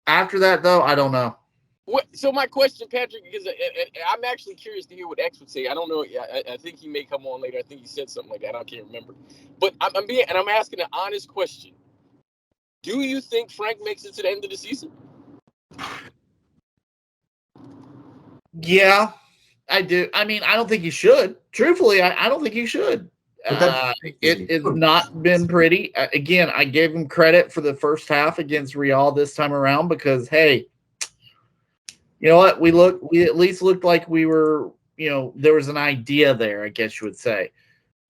After that, though, I don't know. So my question, Patrick, because I'm actually curious to hear what X would say. I don't know. I think he may come on later. I think he said something like that. I can't remember. But I'm asking an honest question. Do you think Frank makes it to the end of the season? Yeah, I do. I mean, I don't think you should. Truthfully, I don't think you should. It's not been pretty. Again, I gave him credit for the first half against Real this time around because, hey, you know what? We at least looked like we were, there was an idea there, I guess you would say.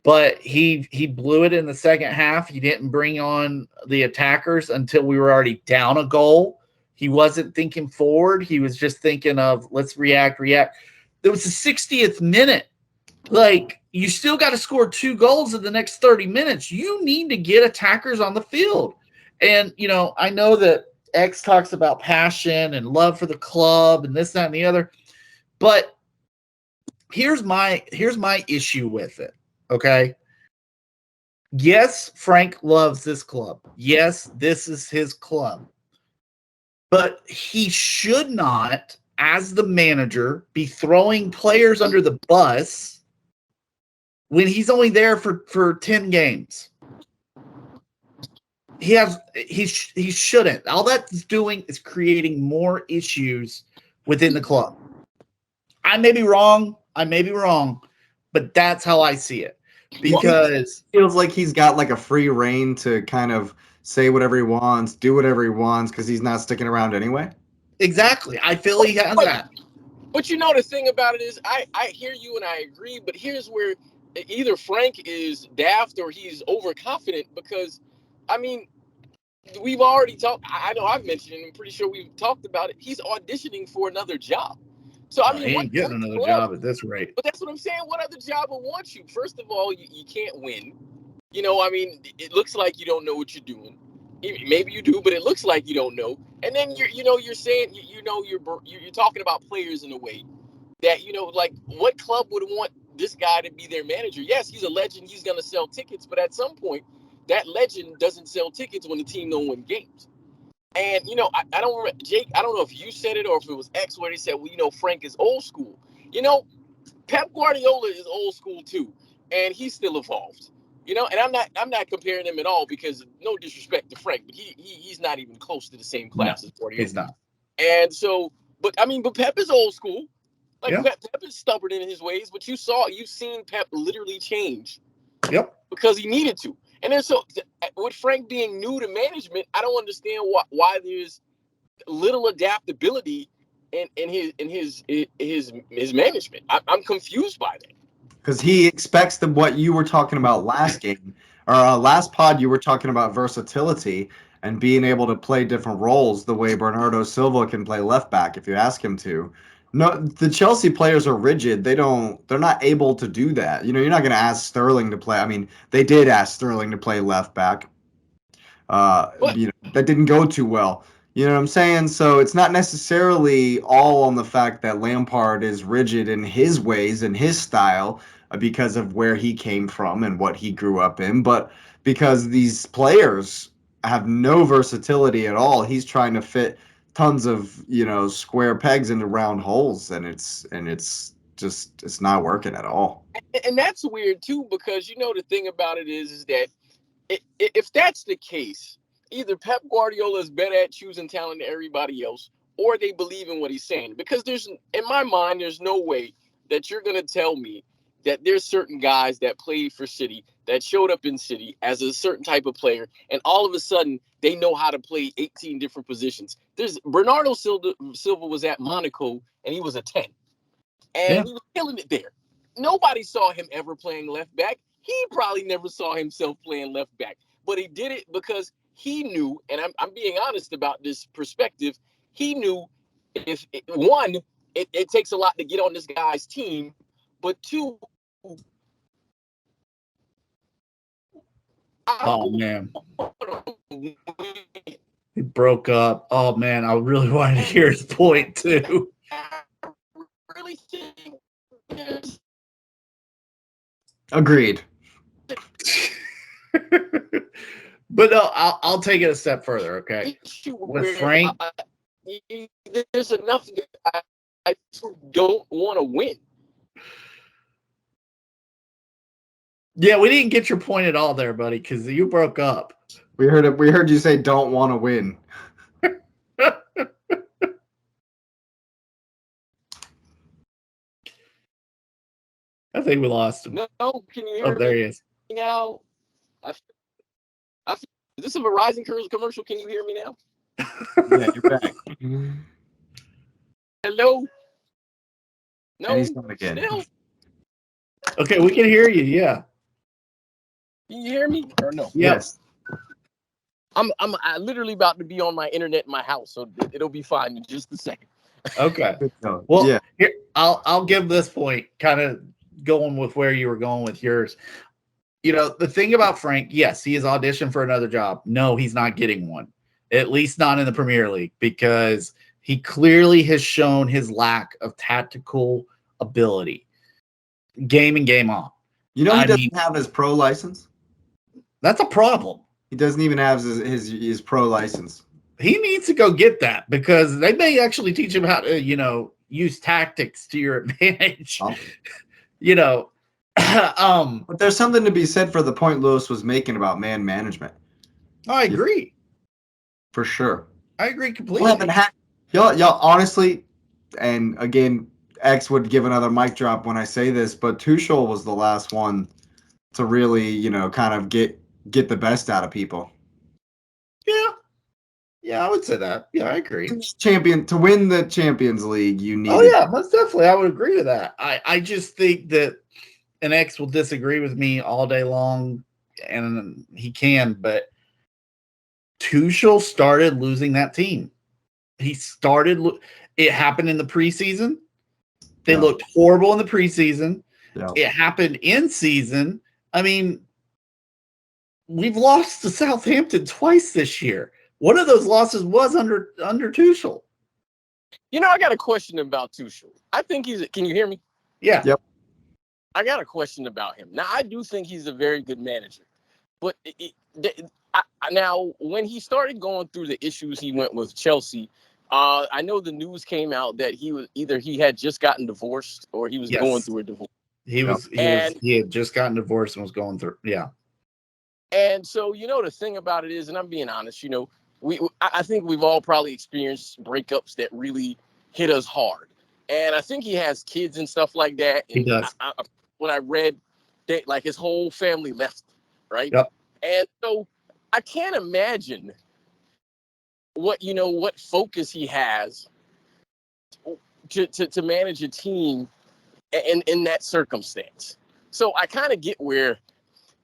But he blew it in the second half. He didn't bring on the attackers until we were already down a goal. He wasn't thinking forward. He was just thinking of, let's react. It was the 60th minute. Like, you still got to score 2 goals in the next 30 minutes. You need to get attackers on the field. And, I know that X talks about passion and love for the club and this, that, and the other. But here's my issue with it, okay? Yes, Frank loves this club. Yes, this is his club. But he should not, as the manager, be throwing players under the bus when he's only there for 10 games. He shouldn't. All that's doing is creating more issues within the club. I may be wrong, but that's how I see it. Because it feels like he's got like a free reign to kind of say whatever he wants, do whatever he wants, because he's not sticking around anyway. Exactly. I feel he has that. But the thing about it is, I hear you and I agree, but here's where either Frank is daft or he's overconfident because, I mean, we've already talked. I know I've mentioned it. I'm pretty sure we've talked about it. He's auditioning for another job. So, I mean, he ain't getting another job at this rate. But that's what I'm saying. What other job would want you? First of all, you can't win. I mean, it looks like you don't know what you're doing. Maybe you do, but it looks like you don't know. And then you're saying, you're talking about players in a way that, like what club would want this guy to be their manager? Yes, he's a legend. He's going to sell tickets. But at some point, that legend doesn't sell tickets when the team don't win games. And, I don't remember, Jake, I don't know if you said it or if it was X where he said, well, Frank is old school. Pep Guardiola is old school too. And he's still evolved. And I'm not comparing him at all because no disrespect to Frank, but he's not even close to the same class as Guardiola. He's not. And so, but Pep is old school. Like yeah. Pep is stubborn in his ways, but you've seen Pep literally change. Yep. Because he needed to. And then so with Frank being new to management, I don't understand why there's little adaptability in his management. I'm confused by that. Because he expects what you were talking about last game, or last pod, you were talking about versatility and being able to play different roles the way Bernardo Silva can play left back if you ask him to. No, the Chelsea players are rigid. They're not able to do that. You're not going to ask Sterling to play. I mean, they did ask Sterling to play left back. That didn't go too well. You know what I'm saying? So it's not necessarily all on the fact that Lampard is rigid in his ways and his style because of where he came from and what he grew up in, but because these players have no versatility at all. He's trying to fit tons of, square pegs into round holes, and it's not working at all. And that's weird too, because the thing about it is that if that's the case, either Pep Guardiola is better at choosing talent than everybody else, or they believe in what he's saying. Because in my mind, there's no way that you're going to tell me that there's certain guys that played for City that showed up in City as a certain type of player, and all of a sudden they know how to play 18 different positions. Bernardo Silva was at Monaco, and he was a 10. And he was killing it there. Nobody saw him ever playing left back. He probably never saw himself playing left back. But he did it because he knew, and I'm being honest about this perspective, he knew it takes a lot to get on this guy's team, but two, oh man, he broke up. Oh man, I really wanted to hear his point too. I really think agreed. But no, I'll take it a step further. Okay, with Frank, there's enough. I don't want to win. Yeah, we didn't get your point at all there, buddy, because you broke up. We heard you say don't want to win. I think we lost him. No, can you hear me? Oh, there he is. Now, is this a Verizon commercial? Can you hear me now? Yeah, you're back. Hello? No, And he's gone again. Still? Okay, we can hear you. Yeah. Can you hear me or no? Yep. Yes. I'm literally about to be on my internet in my house, so it'll be fine in just a second. Okay. Well, Well, yeah. Here, I'll give this point, kind of going with where you were going with yours. You know, the thing about Frank, yes, he has auditioned for another job. No, he's not getting one, at least not in the Premier League, because he clearly has shown his lack of tactical ability, game in, game on. You know, he doesn't have his pro license. That's a problem. He doesn't even have his pro license. He needs to go get that, because they may actually teach him how to, use tactics to your advantage. Oh. But there's something to be said for the point Lewis was making about man management. I agree. For sure. I agree completely. Y'all honestly, and again, X would give another mic drop when I say this, but Tuchel was the last one to really, kind of get the best out of people. Yeah, I would say that. Yeah, I agree. To win the Champions League, you need. Oh yeah, most definitely, I would agree to that. I just think that an X will disagree with me all day long, and he can, but Tuchel started losing that team. It happened in the preseason. They looked horrible in the preseason. Yeah. It happened in season. I mean, we've lost to Southampton twice this year. One of those losses was under Tuchel. I got a question about Tuchel. I think can you hear me? Yeah. Yep. I got a question about him. Now, I do think he's a very good manager. But now, when he started going through the issues he went with Chelsea, I know the news came out that he had just gotten divorced or he was going through a divorce. He had just gotten divorced and was going through. Yeah. And so, the thing about it is, and I'm being honest, I think we've all probably experienced breakups that really hit us hard. And I think he has kids and stuff like that. And he does. When I read that, like, his whole family left, right? Yep. And so I can't imagine what focus he has to manage a team in that circumstance. So I kind of get where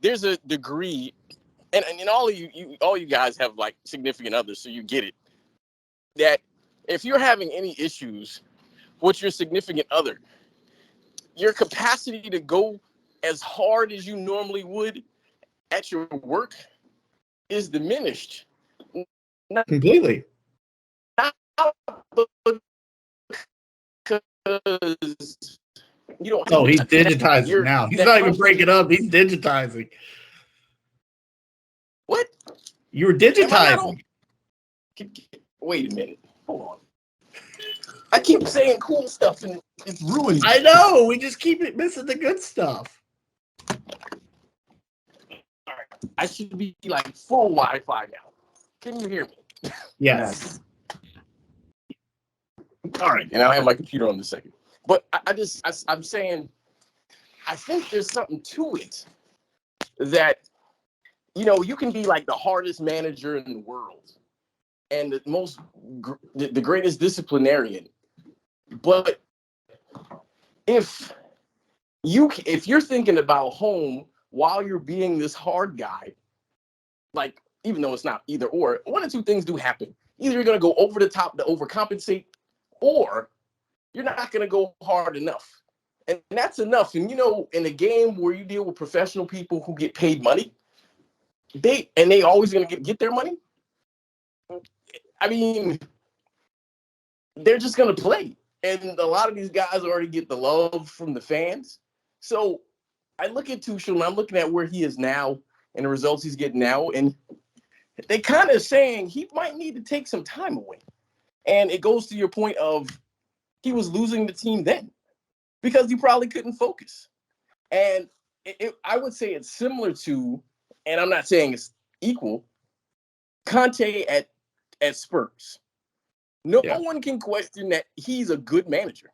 there's a degree, and all you guys have like significant others, so you get it, that if you're having any issues with your significant other, your capacity to go as hard as you normally would at your work is diminished. Completely. Because you don't. Oh, he's digitizing now. He's not even breaking up. He's digitizing. What? You were digitizing. Wait a minute. Hold on. I keep saying cool stuff and it's ruined. I know. We just keep missing the good stuff. All right. I should be like full Wi-Fi now. Can you hear me? Yes. All right. And I'll have my computer on in a second. But I'm saying, I think there's something to it that, you can be like the hardest manager in the world and the greatest disciplinarian. But if you're thinking about home while you're being this hard guy, like, even though it's not either or, one or two things do happen. Either you're going to go over the top to overcompensate, or you're not going to go hard enough. And that's enough. And, in a game where you deal with professional people who get paid money, they always going to get their money. I mean, they're just going to play. And a lot of these guys already get the love from the fans. So I look at Tuchel and I'm looking at where he is now and the results he's getting now. And they kind of saying he might need to take some time away. And it goes to your point of he was losing the team then because he probably couldn't focus. And I would say it's similar to, and I'm not saying it's equal, Conte at Spurs. No one can question that he's a good manager.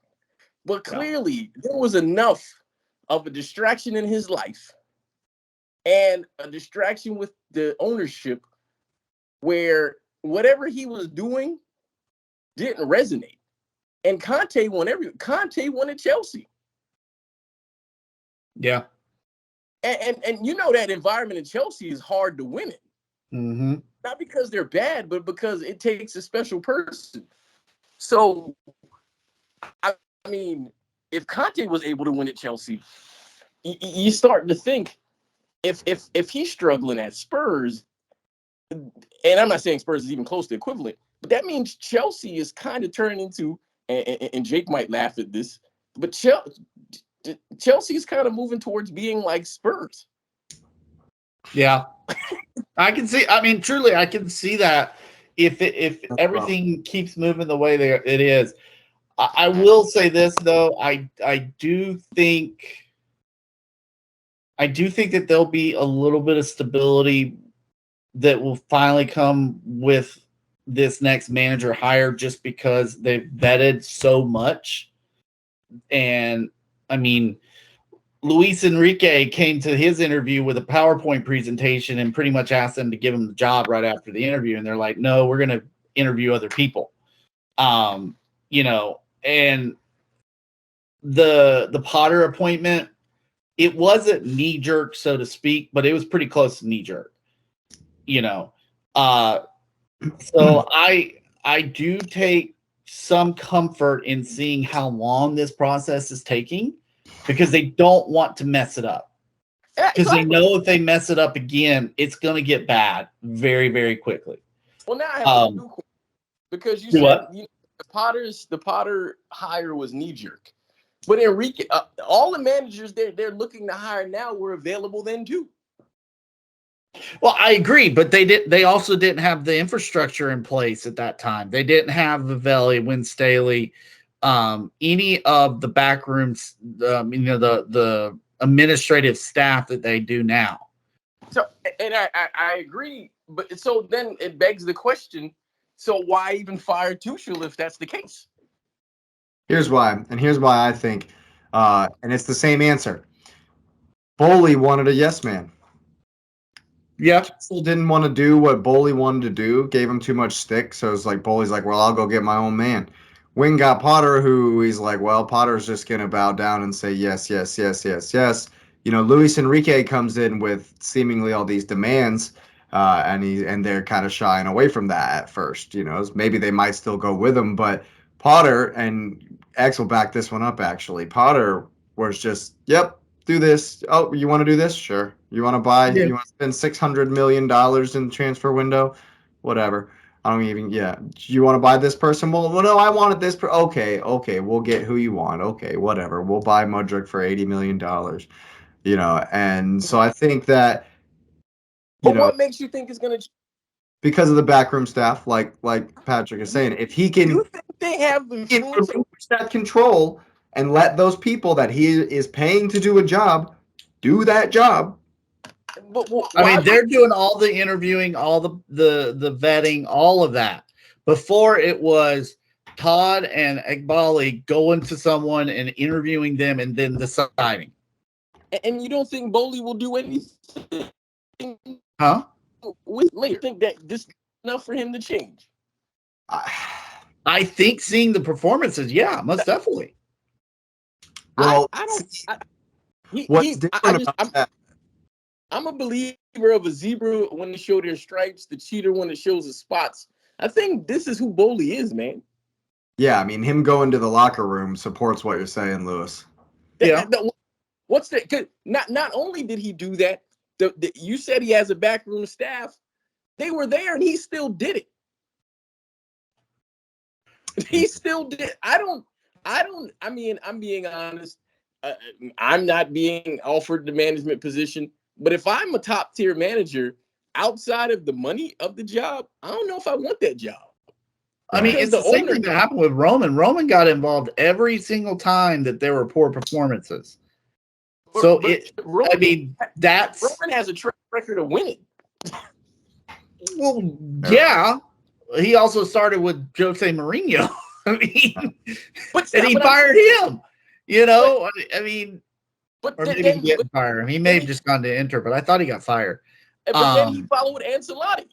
But clearly, there was enough of a distraction in his life and a distraction with the ownership where whatever he was doing didn't resonate. And Conte won at Chelsea. Yeah. And you know that environment in Chelsea is hard to win it. Mm-hmm. Not because they're bad, but because it takes a special person. So, I mean, if Conte was able to win at Chelsea, you start to think if he's struggling at Spurs, and I'm not saying Spurs is even close to equivalent, but that means Chelsea is kind of turning into, and Jake might laugh at this, but Chelsea is kind of moving towards being like Spurs. Yeah. I can see, I mean, truly, I can see that if everything keeps moving the way it is. I will say this, though. I do think that there'll be a little bit of stability that will finally come with this next manager hire just because they've vetted so much. And, I mean, Luis Enrique came to his interview with a PowerPoint presentation and pretty much asked them to give him the job right after the interview. And they're like, no, we're going to interview other people. You know, and the Potter appointment, it wasn't knee jerk, so to speak, but it was pretty close to knee jerk, you know. So I do take some comfort in seeing how long this process is taking because they don't want to mess it up. Because they know if they mess it up again, it's going to get bad very, very quickly. Well, now I have a new question because you said the Potter hire was knee jerk, but Enrique, all the managers they're looking to hire now were available then too. Well, I agree, but they also didn't have the infrastructure in place at that time. They didn't have Vivelli, Win Staley, any of the back rooms, the administrative staff that they do now. So, and I agree, but so then it begs the question: so why even fire Tuchel if that's the case? Here's why, and here's why I think, and it's the same answer. Boehly wanted a yes man. Yeah. Tuchel didn't want to do what Boehly wanted to do, gave him too much stick, so it's like Boehly's like, well, I'll go get my own man. Wing got Potter, who he's like, well, Potter's just going to bow down and say yes, yes, yes, yes, yes. You know, Luis Enrique comes in with seemingly all these demands, and they're kind of shying away from that at first. You know, maybe they might still go with him, but Potter, and X will back this one up, actually. Potter was just, yep, do this. Oh, you want to do this? Sure. You want to buy? Yeah. You want to spend $600 million in the transfer window? Whatever. I don't even. Yeah. You want to buy this person? Well, no, I wanted this. Okay. We'll get who you want. Okay, whatever. We'll buy Mudryk for $80 million. You know, and so I think that. But what makes you think it's going to? Because of the backroom staff, like Patrick is saying, if he can, you think they have that control and let those people that he is paying to do a job do that job. But I mean, they're doing all the interviewing, all the vetting, all of that. Before it was Todd and Eghbali going to someone and interviewing them and then deciding. And you don't think Boehly will do anything? Huh? You think that this is enough for him to change? I think seeing the performances, yeah, most definitely. Well, I'm a believer of a zebra when they show their stripes, the cheater when it shows the spots. I think this is who Boehly is, man. Yeah, I mean, him going to the locker room supports what you're saying, Lewis. Yeah. What's that? Cause not only did he do that, you said he has a backroom staff. They were there, and he still did it. He still did. I mean, I'm being honest. I'm not being offered the management position, but if I'm a top tier manager, outside of the money of the job, I don't know if I want that job. I mean, Because it's the same thing that happened with Roman. Roman got involved every single time that there were poor performances. So Roman has a track record of winning. Well, yeah. He also started with Jose Mourinho. I mean, and he fired him. You know, I mean, or maybe he didn't fire him. He may have just gone to Inter, but I thought he got fired. But then he followed Ancelotti.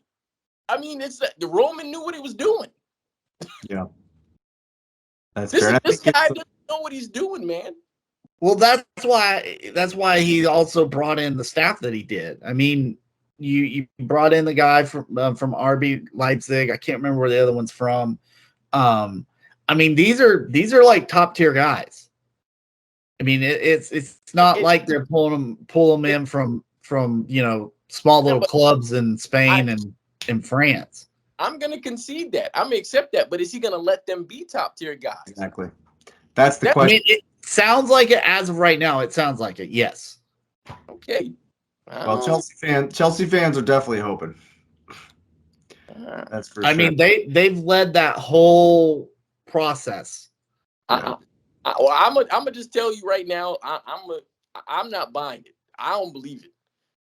I mean, the Roman knew what he was doing. Yeah, that's fair. This guy doesn't know what he's doing, man. Well, that's why he also brought in the staff that he did. I mean, you brought in the guy from RB Leipzig. I can't remember where the other one's from. I mean, these are like top tier guys. I mean, it's not like they're pulling them in from small little clubs in Spain and France. I'm going to concede that. I'm going to accept that. But is he going to let them be top tier guys? Exactly. That's the question. I mean, it sounds like it as of right now. It sounds like it. Yes. Okay. Well, Chelsea fans are definitely hoping. That's for sure. I mean, they've led that whole process. I'm gonna just tell you right now. I'm not buying it. I don't believe it.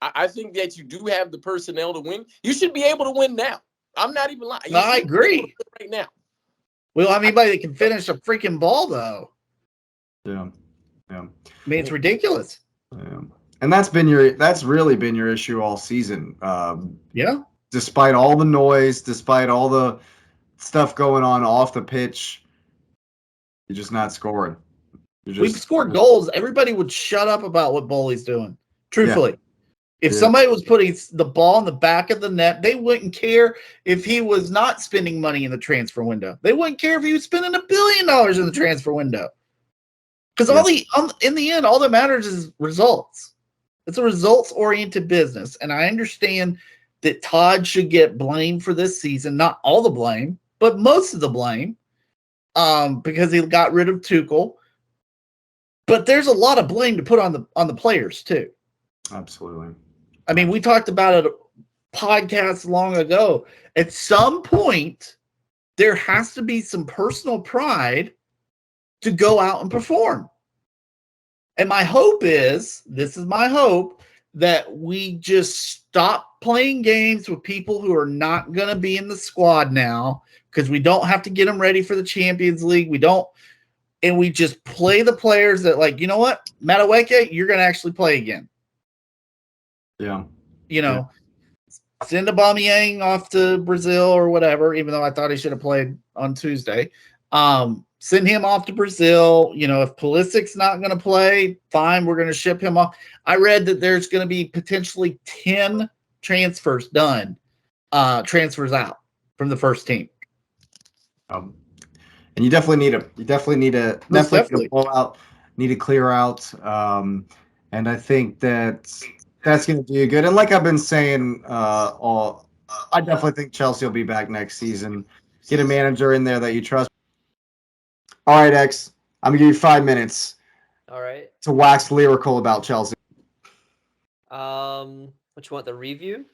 I think that you do have the personnel to win. You should be able to win now. I'm not even lying. I agree. Right now. Well, I mean, anybody that can finish a freaking ball, though. Yeah. I mean, it's ridiculous. Yeah. And that's really been your issue all season. Yeah. Despite all the noise, despite all the stuff going on off the pitch, you're just not scoring. We've scored goals. Everybody would shut up about what Boehly's doing. Truthfully. Yeah. If somebody was putting the ball in the back of the net, they wouldn't care if he was not spending money in the transfer window. They wouldn't care if he was spending $1 billion in the transfer window. Because in the end, all that matters is results. It's a results-oriented business. And I understand that Todd should get blamed for this season. Not all the blame, but most of the blame. Because he got rid of Tuchel. But there's a lot of blame to put on the players, too. Absolutely. I mean, we talked about it a podcast long ago. At some point, there has to be some personal pride to go out and perform. And my hope is, that we just stop playing games with people who are not going to be in the squad now, because we don't have to get them ready for the Champions League. And we just play the players that, like, you know what, Madueke, you're going to actually play again. Yeah. Send Aubameyang off to Brazil or whatever, even though I thought he should have played on Tuesday. Send him off to Brazil. If Pulisic's not going to play, fine, we're going to ship him off. I read that there's going to be potentially 10 transfers done, transfers out from the first team. And you definitely need to blow out, need to clear out. And I think that's going to do you good. And like I've been saying, I definitely think Chelsea will be back next season. Get a manager in there that you trust. All right, X, I'm going to give you 5 minutes. All right. To wax lyrical about Chelsea. What you want, the review?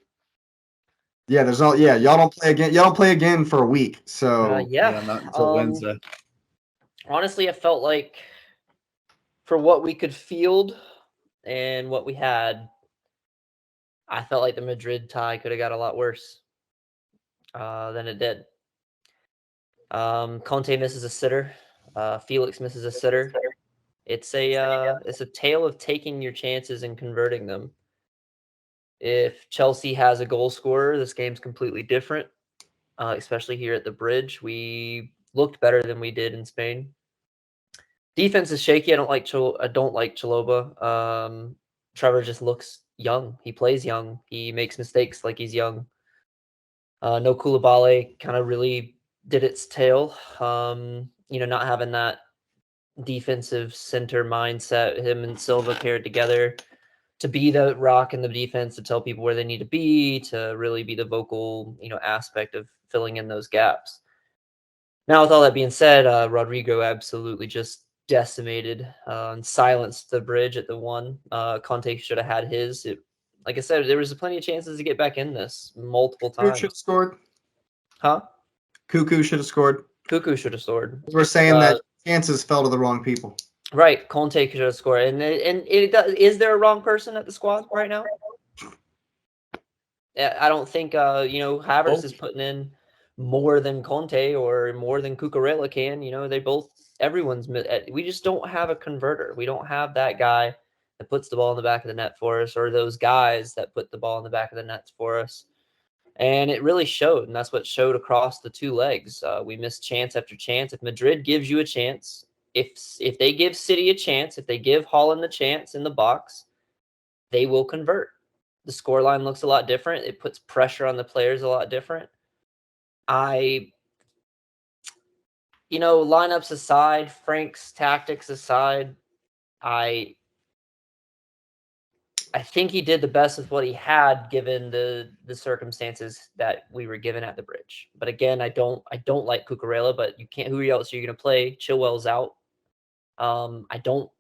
Yeah, y'all don't play again. Y'all don't play again for a week. So yeah, not until Wednesday. Honestly, I felt like for what we could field and what we had, I felt like the Madrid tie could have got a lot worse than it did. Conte misses a sitter. Felix misses a sitter. It's a tale of taking your chances and converting them. If Chelsea has a goal scorer, this game's completely different. Especially here at the Bridge, we looked better than we did in Spain. Defense is shaky. I don't like Chalobah. Trevor just looks young. He plays young. He makes mistakes like he's young. No Koulibaly kind of really did its tail. Not having that defensive center mindset, him and Silva paired together to be the rock in the defense, to tell people where they need to be, to really be the vocal, aspect of filling in those gaps. Now, with all that being said, Rodrigo absolutely just decimated and silenced the Bridge at the one. Conte should have had his. It like I said, there was plenty of chances to get back in this multiple Who times. should have scored? Huh? Cuckoo should have scored. Cuckoo should have scored. We're saying that chances fell to the wrong people. Right, Conte should have scored. And it does, is there a wrong person at the squad right now? I don't think Havertz is putting in more than Conte or more than Cucurella can. We just don't have a converter. We don't have that guy that puts the ball in the back of the net for us, or those guys that put the ball in the back of the nets for us. And it really showed, and that's what showed across the two legs. We missed chance after chance. If Madrid gives you a chance, if they give City a chance, if they give Haaland the chance in the box, they will convert. The scoreline looks a lot different. It puts pressure on the players a lot different. Lineups aside, Frank's tactics aside, I think he did the best with what he had given the circumstances that we were given at the bridge. But again, I don't like Cucurella, but you can't. Who else are you going to play? Chilwell's out. I don't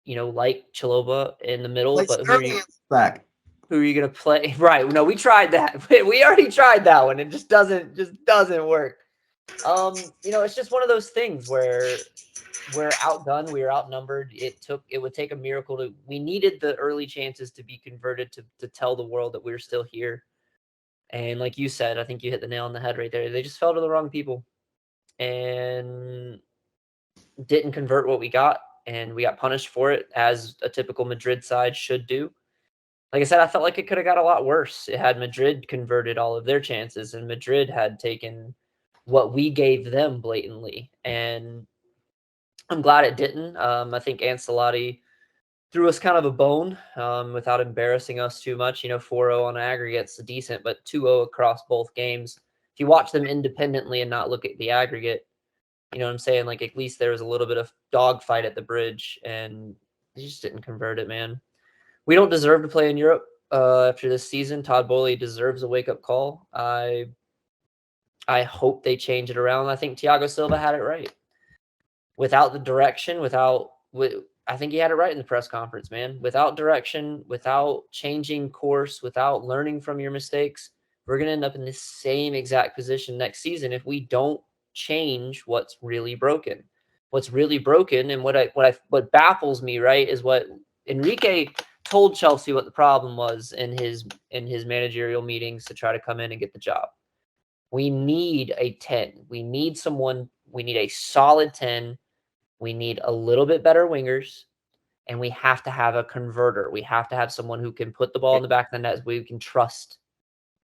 like Chalobah in the middle, but who are you going to play? Right. No, we tried that. We already tried that one. It just doesn't work. It's just one of those things where we're outdone, we are outnumbered. It would take a miracle we needed the early chances to be converted to tell the world that we're still here. And like you said, I think you hit the nail on the head right there. They just fell to the wrong people and didn't convert what we got, and we got punished for it, as a typical Madrid side should do. Like I said, I felt like it could have got a lot worse. It had Madrid converted all of their chances, and Madrid had taken what we gave them blatantly. And I'm glad it didn't. I think Ancelotti threw us kind of a bone without embarrassing us too much. 4-0 on aggregate's decent, but 2-0 across both games. If you watch them independently and not look at the aggregate, you know what I'm saying? Like, at least there was a little bit of dogfight at the bridge, and they just didn't convert it, man. We don't deserve to play in Europe after this season. Todd Boehly deserves a wake-up call. I hope they change it around. I think Thiago Silva had it right. Without the direction, I think he had it right in the press conference, man. Without direction, without changing course, without learning from your mistakes, we're going to end up in the same exact position next season if we don't change what's really broken. What's really broken, and what baffles me, right, is what Enrique told Chelsea what the problem was in his managerial meetings to try to come in and get the job. We need a 10. We need a solid 10. We need a little bit better wingers, and we have to have a converter. We have to have someone who can put the ball in the back of the net we can trust.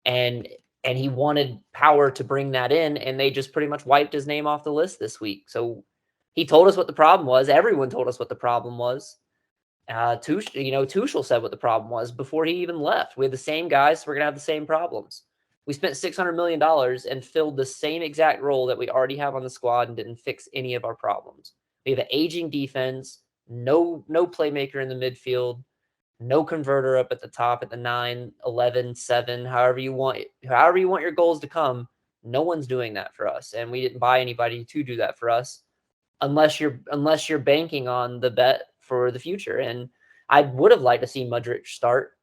And he wanted Power to bring that in, and they just pretty much wiped his name off the list this week. So he told us what the problem was. Everyone told us what the problem was. Tuchel said what the problem was before he even left. We had the same guys, so we're going to have the same problems. We spent $600 million and filled the same exact role that we already have on the squad and didn't fix any of our problems. We have an aging defense, no playmaker in the midfield, no converter up at the top at the 9, 11, 7, however you want your goals to come. No one's doing that for us, and we didn't buy anybody to do that for us unless you're banking on the bet for the future. And I would have liked to see Modric start.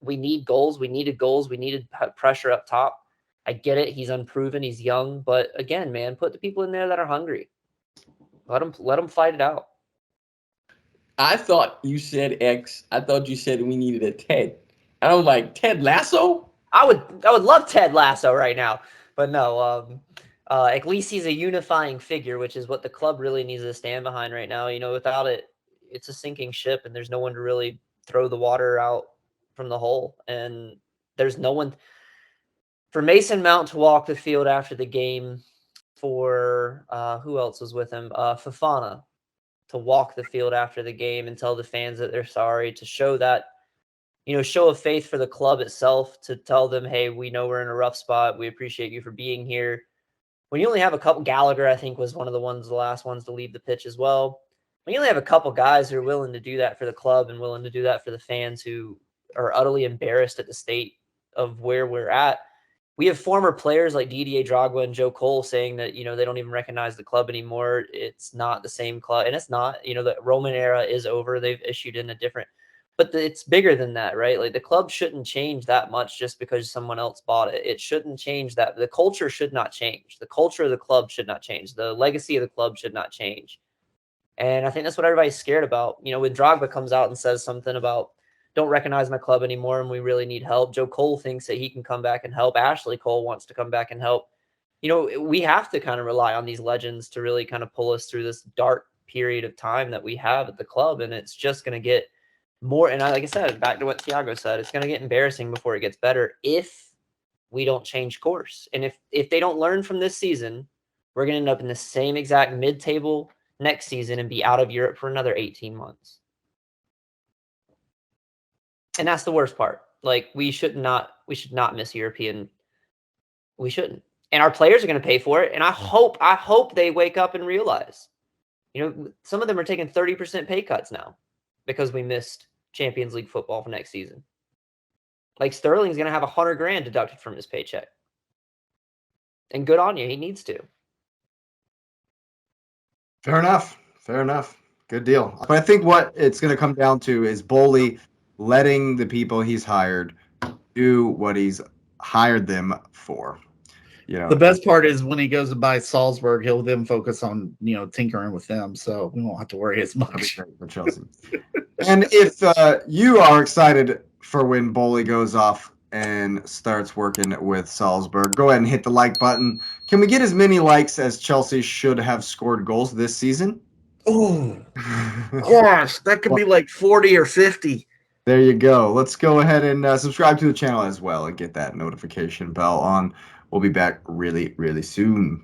We need goals. We needed goals. We needed pressure up top. I get it. He's unproven. He's young. But again, man, put the people in there that are hungry. Let them fight it out. I thought you said X. I thought you said we needed a Ted. And I was like, Ted Lasso? I would love Ted Lasso right now. But no, at least he's a unifying figure, which is what the club really needs to stand behind right now. Without it, it's a sinking ship, and there's no one to really throw the water out from the hole. And there's no one for Mason Mount to walk the field after the game, for who else was with him? Fofana to walk the field after the game and tell the fans that they're sorry, to show that, show of faith for the club itself, to tell them, hey, we know we're in a rough spot. We appreciate you for being here. When you only have a couple, Gallagher, I think, was one of the last ones to leave the pitch as well. When you only have a couple guys who are willing to do that for the club and willing to do that for the fans who are utterly embarrassed at the state of where we're at. We have former players like Didier Drogba and Joe Cole saying that, they don't even recognize the club anymore. It's not the same club. And it's not, the Roman era is over. They've issued in a different. But it's bigger than that, right? Like the club shouldn't change that much just because someone else bought it. It shouldn't change that. The culture should not change. The culture of the club should not change. The legacy of the club should not change. And I think that's what everybody's scared about. You know, when Drogba comes out and says something about don't recognize my club anymore and we really need help. Joe Cole thinks that he can come back and help. Ashley Cole wants to come back and help. You know, we have to kind of rely on these legends to really kind of pull us through this dark period of time that we have at the club. And it's just going to get more. And like I said, back to what Thiago said, it's going to get embarrassing before it gets better if we don't change course. And if they don't learn from this season, we're going to end up in the same exact mid-table next season and be out of Europe for another 18 months. And that's the worst part. Like we should not miss European. We shouldn't. And our players are going to pay for it. And I hope they wake up and realize, you know, some of them are taking 30% pay cuts now because we missed Champions League football for next season. Like Sterling's going to have $100,000 deducted from his paycheck. And good on you. He needs to. Fair enough. Good deal. But I think what it's going to come down to is Boehly letting the people he's hired do what he's hired them for. You know, the best part is when he goes to buy Salzburg, he'll then focus on, you know, tinkering with them, so we won't have to worry as much. For Chelsea. And if you are excited for when Boehly goes off and starts working with Salzburg, go ahead and hit the like button. Can we get as many likes as Chelsea should have scored goals this season? Oh, gosh, that could be like 40 or 50. There you go. Let's go ahead and subscribe to the channel as well and get that notification bell on. We'll be back really, really soon.